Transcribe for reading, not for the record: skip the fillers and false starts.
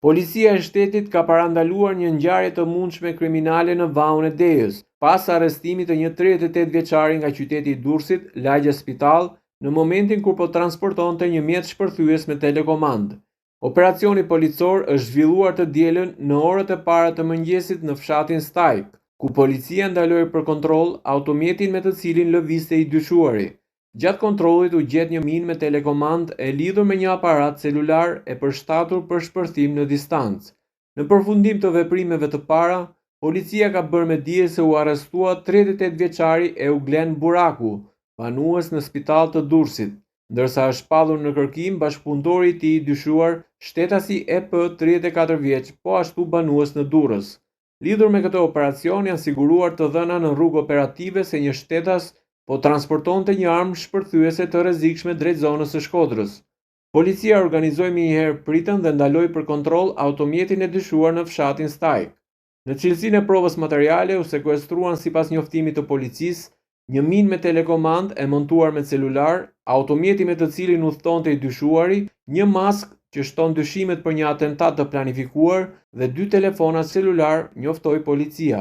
Policia e shtetit ka parandaluar një ngjarje të mundshme kriminale në Vaun e Dejës, pas arrestimit të një 38 vjeçari nga qyteti i Durrësit, lagja Spital, në momentin kur po transportonte një mjet shpërthyes me telekomand. Operacioni policor është zhvilluar të dielën në orët e para të mëngjesit në fshatin Stajk, ku policia ndaloi për kontroll automjetin me të cilin lëvizte i dyshuari. Gjatë kontrollit u gjet një minë me telekomand e lidhur me një aparat celular e përshtatur për shpërthim në distancë. Në përfundim të veprimeve të para, policia ka bërë me dije se u arrestua 38 vjeçari Euglen Buraku, banues në Spital të Durrësit, ndërsa është shpallur në kërkim bashkëpunëtori i tij i dyshuar, shtetasi EP 34 vjeç, po ashtu banues në Durrës. Lidhur me këtë operacion janë siguruar të dhëna në rrugë operative se një shtetas po transportonte një armë shpërthyese të rrezikshme drejt zonës së Shkodrës. Policia organizoi njëherë pritën dhe ndaloi për kontroll automjetin e dyshuar në fshatin Stajk. Në cilësinë e provës materiale u sekuestruan sipas njoftimit të policisë një minë me telekomand e montuar me celular, automjeti me të cilin udhtonte i dyshuari, një maskë që shton dyshimet për një atentat të planifikuar dhe 2 telefona celular, njoftoi policia.